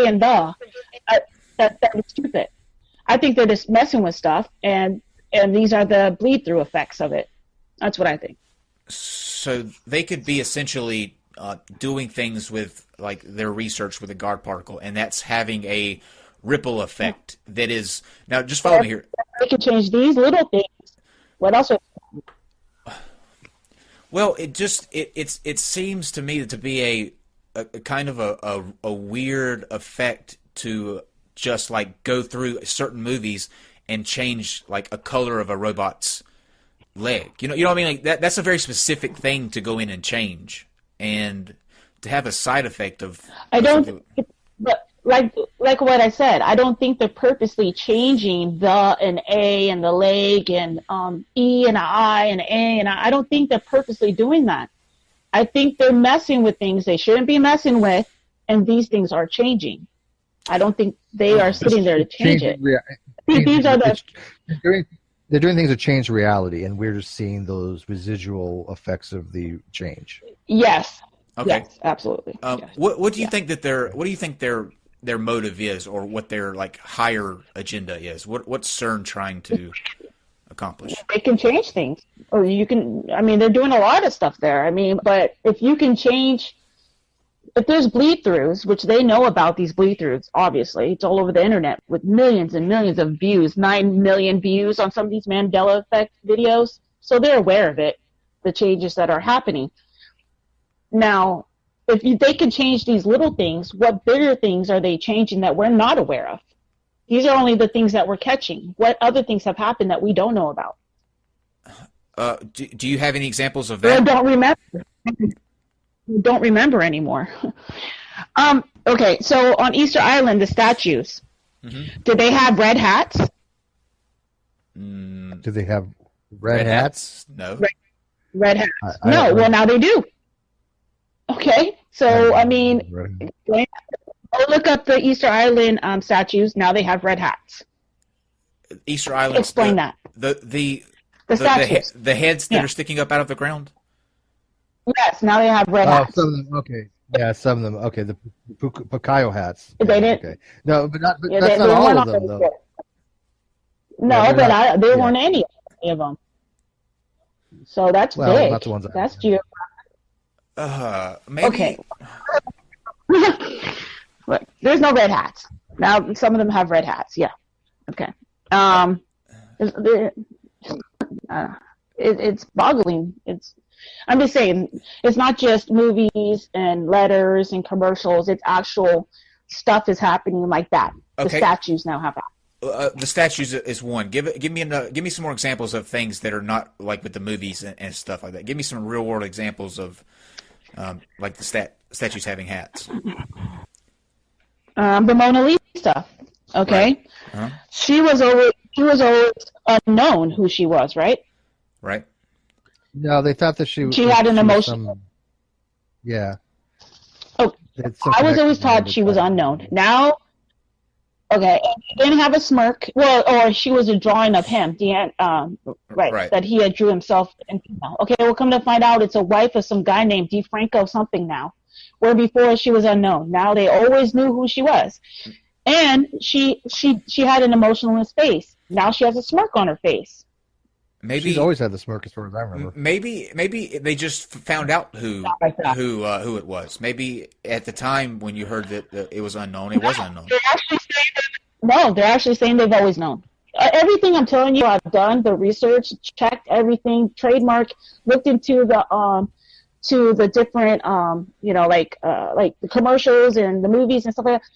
and that was stupid. I think they're just messing with stuff, and these are the bleed-through effects of it. That's what I think. So they could be essentially doing things with like their research with a guard particle, and that's having a ripple effect that is now. Just follow me here. They can change these little things. What else? Well, it seems to me to be a kind of a weird effect to just like go through certain movies and change like a color of a robot's leg. You know what I mean? Like that's a very specific thing to go in and change, and to have a side effect of. I don't. But like what I said, I don't think they're purposely changing the and A and the leg and E and I and A and I don't think they're purposely doing that. I think they're messing with things they shouldn't be messing with, and these things are changing. I don't think they are sitting there to change it. These are they're doing things to change reality, and we're just seeing those residual effects of the change. Yes. Okay. Yes, absolutely. Yes. What do you think that their motive is, or what their like higher agenda is? What's CERN trying to accomplish? They can change things, or you can. I mean, they're doing a lot of stuff there. I mean, but if you can change, if there's bleed-throughs, which they know about these bleed-throughs, obviously it's all over the internet with millions and millions of views, 9 million views on some of these Mandela effect videos, so they're aware of it, the changes that are happening. Now, if they can change these little things, what bigger things are they changing that we're not aware of? These are only the things that we're catching. What other things have happened that we don't know about? Do you have any examples of that? I don't remember anymore. Okay, so on Easter Island, the statues, did they have red hats? Do they have red hats? No. Red hats. No, well, now they do. Okay, so, I mean, look up the Easter Island statues. Now they have red hats. Easter Island. Explain that. The statues. The heads that are sticking up out of the ground? Yes, now they have red hats. Some of them, okay. Yeah, some of them. Okay, the Pukayo hats. They didn't. Okay. No, but that's not all of them, though. No, yeah, but there weren't any of them. So that's big. Not the ones that's geographic. Maybe. Okay. But there's no red hats. Now some of them have red hats. Yeah. Okay. It's boggling. I'm just saying, it's not just movies and letters and commercials. It's actual stuff is happening like that. Okay. The statues now have that. The statues is one. Give me some more examples of things that are not like with the movies and stuff like that. Give me some real world examples of like the statues having hats. The Mona Lisa. Okay. Right. Uh-huh. She was always unknown who she was, right? Right. No, they thought that she had an emotion. Yeah. Oh, I was always taught she was unknown. Now, okay, he didn't have a smirk. Well, or she was a drawing of him. Right. That he had drew himself in female. Okay, we'll come to find out it's a wife of some guy named DeFranco something now. Where before she was unknown. Now they always knew who she was. And she had an emotionless face. Now she has a smirk on her face. Maybe she's always had the smirk, as far as I remember. Maybe they just found out who it was. Maybe at the time when you heard that it was unknown, it was unknown. They're actually saying they've always known. Everything I'm telling you, I've done the research, checked everything, trademark, looked into the different like the commercials and the movies and stuff like that.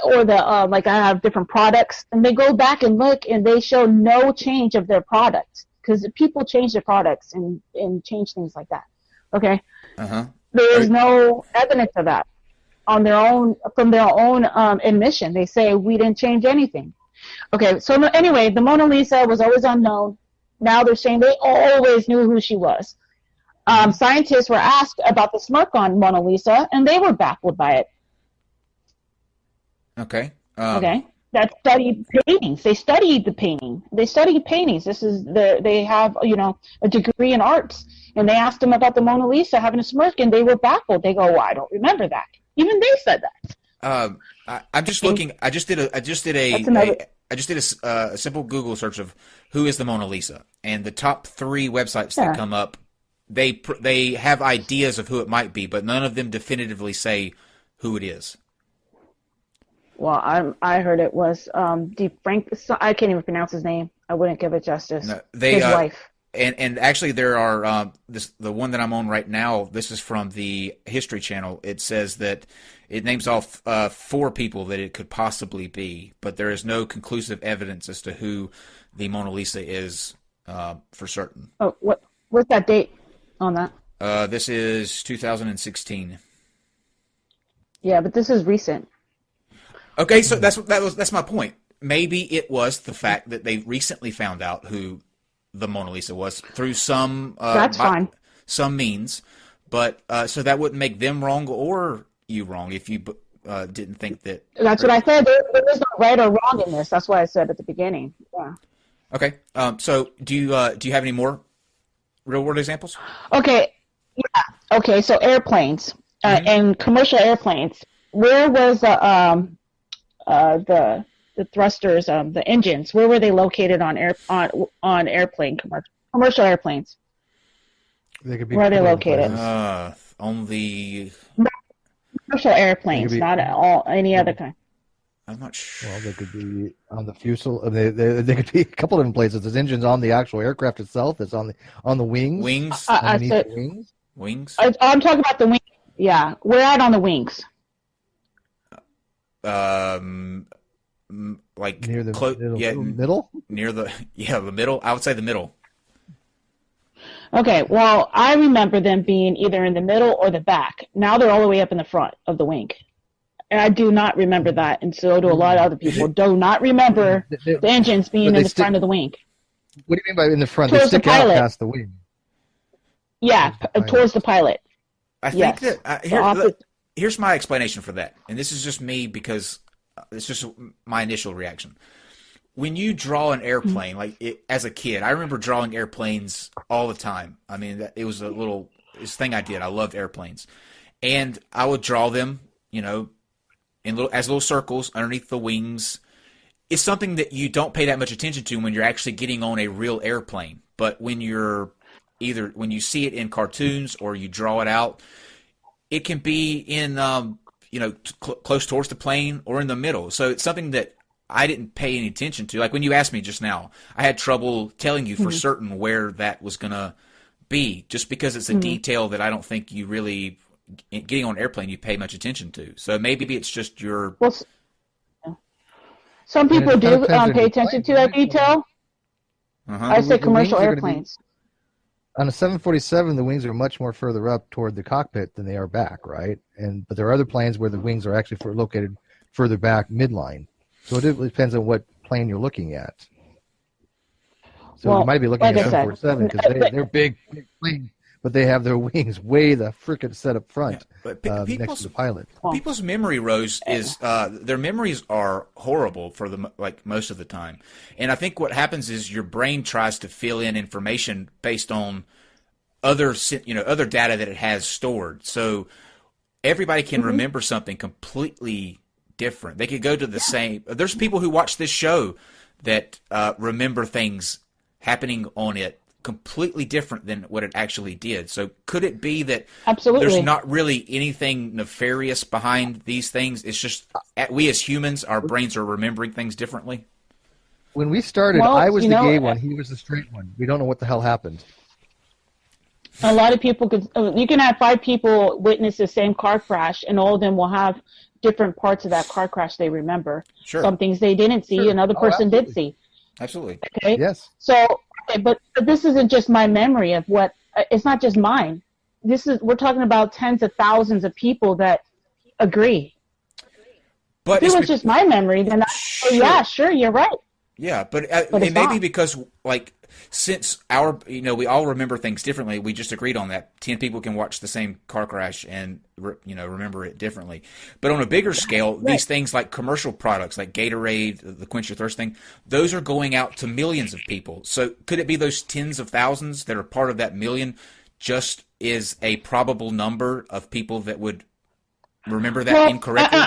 Or like I have different products, and they go back and look, and they show no change of their products because people change their products and change things like that. Okay, there is no evidence of that on their own from their own admission. They say we didn't change anything. Okay, so anyway, the Mona Lisa was always unknown. Now they're saying they always knew who she was. Scientists were asked about the smirk on Mona Lisa, and they were baffled by it. Okay. Okay. That studied paintings. They studied the painting. They studied paintings. They have a degree in arts, and they asked them about the Mona Lisa having a smirk, and they were baffled. They go, "Well, I don't remember that." Even they said that. I'm just looking. I just did That's another. a simple Google search of who is the Mona Lisa, and the top 3 websites that Yeah. come up, they have ideas of who it might be, but none of them definitively say who it is. Well, I heard it was Frank. I can't even pronounce his name. I wouldn't give it justice. No, His wife. And actually there are the one that I'm on right now. This is from the History Channel. It says that it names off 4 people that it could possibly be, but there is no conclusive evidence as to who the Mona Lisa is for certain. Oh, what's that date on that? This is 2016. Yeah, but this is recent. Okay, so that's my point. Maybe it was the fact that they recently found out who the Mona Lisa was through some That's fine. some means, but so that wouldn't make them wrong or you wrong if you didn't think that. That's what I said. There is no right or wrong in this. That's what I said at the beginning. Yeah. Okay, so do you have any more real world examples? Okay. Yeah. Okay. So airplanes and commercial airplanes. Where was the thrusters, the engines? Where were they located on airplane commercial airplanes? They could be Where are they put in located? places. On the Commercial airplanes, not any other kind. I'm not sure. Well, they could be on the fuselage. They could be a couple of different places. There's engines on the actual aircraft itself. It's on the wings. Wings. Underneath the wings. Wings. I'm talking about the wings. Yeah, we're at on the wings. Like Near the middle? Near the middle. I would say the middle. Okay, well, I remember them being either in the middle or the back. Now they're all the way up in the front of the wing. And I do not remember that, and so do a lot of other people. Do not remember the engines being in the front of the wing. What do you mean by in the front? Towards they stick the out pilot. past the wing. Yeah, towards the pilot. I think Yes. that here's my explanation for that, and this is just me because it's just my initial reaction. When you draw an airplane, as a kid, I remember drawing airplanes all the time. I mean, it was this thing I did. I loved airplanes, and I would draw them, as little circles underneath the wings. It's something that you don't pay that much attention to when you're actually getting on a real airplane. But when when you see it in cartoons or you draw it out, it can be in close towards the plane or in the middle. So it's something that I didn't pay any attention to. Like when you asked me just now, I had trouble telling you for certain where that was going to be, just because it's a detail that I don't think you really, getting on an airplane, you pay much attention to. So maybe it's just your... Well, some people do pay attention to that detail. I say commercial airplanes. On a 747, the wings are much more further up toward the cockpit than they are back, right? But there are other planes where the wings are actually located further back midline. So it depends on what plane you're looking at. So you might be looking at 747 because they're big planes, but they have their wings way the frickin' set up front next to the pilot. People's memory, Rose, is their memories are horrible for most of the time. And I think what happens is your brain tries to fill in information based on other data that it has stored. So everybody can remember something completely different. They could go to the same. There's people who watch this show that remember things happening on it completely different than what it actually did. So could it be that there's not really anything nefarious behind these things? It's just we as humans, our brains are remembering things differently. When we started, I was the gay one. He was the straight one. We don't know what the hell happened. A lot of people you can have 5 people witness the same car crash, and all of them will have different parts of that car crash they remember. Sure. Some things they didn't see, another person did see. Absolutely. Okay. Yes. So, but this isn't just my memory of what. It's not just mine. We're talking about tens of thousands of people that agree. But if it was just my memory, then sure, you're right. Yeah, but it may be because since we all remember things differently. We just agreed on that. 10 people can watch the same car crash and remember it differently. But on a bigger scale, these things like commercial products like Gatorade, the Quench Your Thirst thing, those are going out to millions of people. So could it be those tens of thousands that are part of that million just is a probable number of people that would remember that incorrectly?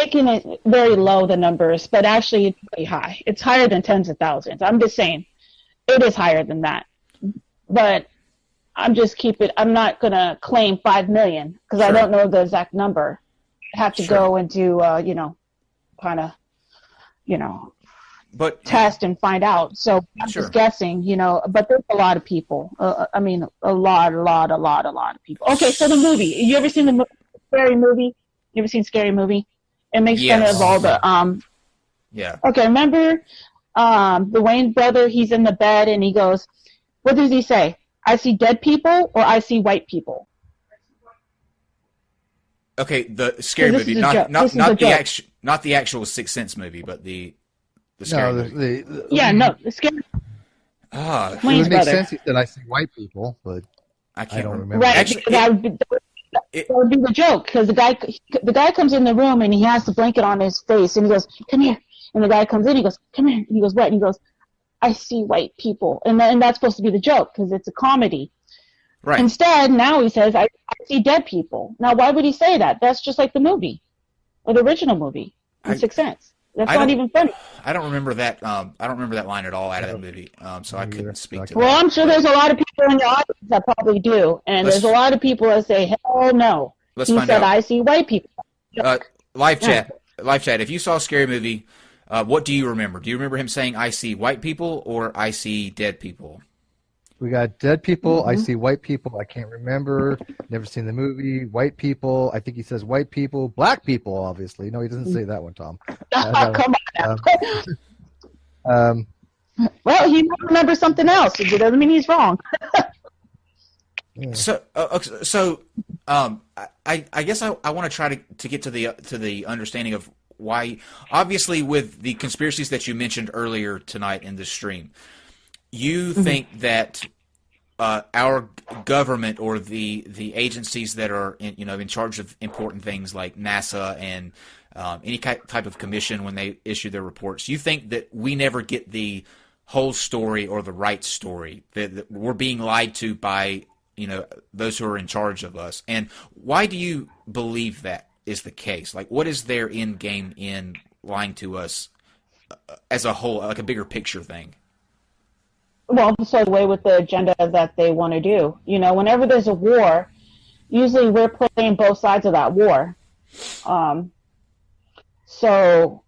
making it very low, the numbers, but actually it's pretty high. It's higher than tens of thousands. I'm just saying it is higher than that. But I'm not going to claim 5 million because I don't know the exact number. I have to go and do, but test and find out. So I'm just guessing, but there's a lot of people. I mean, a lot of people. Okay, so the movie. You ever seen the Scary Movie? You ever seen Scary Movie? It makes fun of all the Yeah. Okay, remember the Wayne brother? He's in the bed and he goes, "What does he say? I see dead people or I see white people?" Okay, the Scary Movie, not the actual Sixth Sense movie, but the Scary Movie. The Scary. It would make sense. He said, "I see white people," but I don't remember. Right, actually, that would be the joke because the guy comes in the room and he has the blanket on his face and he goes, "Come here," and the guy comes in, he goes, "Come here," and he goes, "What?" And he goes, "I see white people," and that's supposed to be the joke because it's a comedy. Right. Instead, now he says, I see dead people. Now, why would he say that? That's just like the movie, or the original movie, The Sixth Sense. That's not even funny. I don't remember that. I don't remember that line at all out of that movie, so I couldn't speak to that. Well, I'm sure there's a lot of people in the audience that probably do, and there's a lot of people that say, "Hell no." Let's find out. I see white people. Live chat. If you saw a Scary Movie, what do you remember? Do you remember him saying, "I see white people" or "I see dead people"? We got dead people. I see white people. I can't remember. Never seen the movie. White people. I think he says white people. Black people, obviously. No, he doesn't say that one, Tom. Come on. Well, he might remember something else. It doesn't mean he's wrong. Yeah. So, I guess I want to try to get to the understanding of why. Obviously, with the conspiracies that you mentioned earlier tonight in this stream, you think that our government or the agencies that are in charge of important things like NASA and any type of commission when they issue their reports, you think that we never get the whole story or the right story, that we're being lied to by those who are in charge of us? And why do you believe that is the case? Like, what is their end game in lying to us as a whole, like a bigger picture thing? Well, so the way with the agenda that they want to do. Whenever there's a war, usually we're playing both sides of that war. So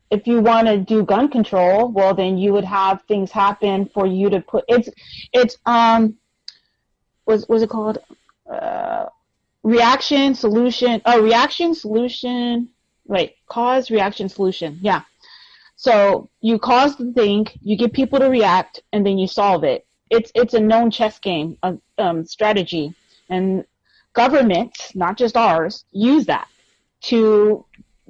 if you want to do gun control, well, then you would have things happen for you to put what's it called? Reaction, solution. Oh, reaction, solution. Wait, cause, reaction, solution. Yeah. So you cause the thing, you get people to react, and then you solve it. It's a known chess game strategy, and governments, not just ours, use that to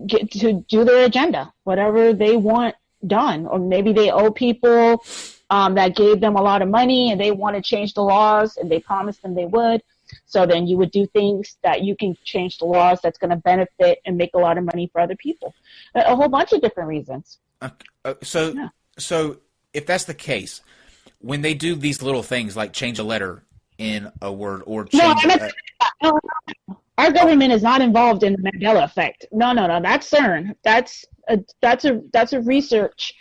do their agenda, whatever they want done. Or maybe they owe people that gave them a lot of money, and they want to change the laws, and they promised them they would. So then you would do things that you can change the laws that's going to benefit and make a lot of money for other people. A whole bunch of different reasons. So if that's the case, when they do these little things like change a letter in a word or change no, our government is not involved in the Mandela effect. No, that's CERN. That's a research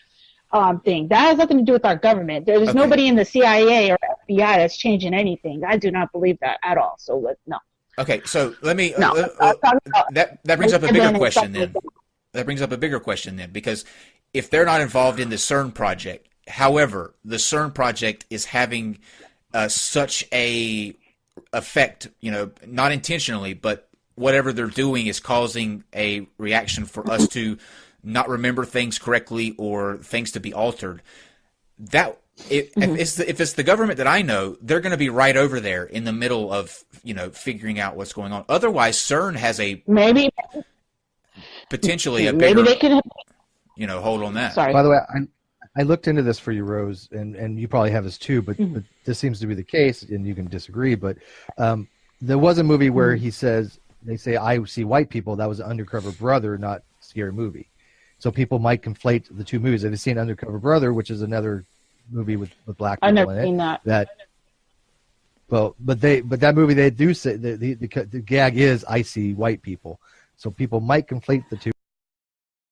thing. That has nothing to do with our government. There's nobody in the CIA or FBI that's changing anything. I do not believe that at all. So no. Okay, so let me. That brings up a bigger question then. That brings up a bigger question then, because if they're not involved in the CERN project, however, the CERN project is having such a effect, not intentionally, but whatever they're doing is causing a reaction for us to not remember things correctly or things to be altered. That if it's the government that I know, they're going to be right over there in the middle of figuring out what's going on. Otherwise, CERN has potentially a bigger, maybe they could hold on that. Sorry. By the way, I looked into this for you, Rose, and you probably have this too, but this seems to be the case, and you can disagree. But there was a movie where they say, "I see white people." That was Undercover Brother, not Scary Movie. So people might conflate the two movies. They've seen Undercover Brother, which is another movie with black people in it. I've never seen that. But that movie, they do say the gag is, "I see white people." So people might conflate the two.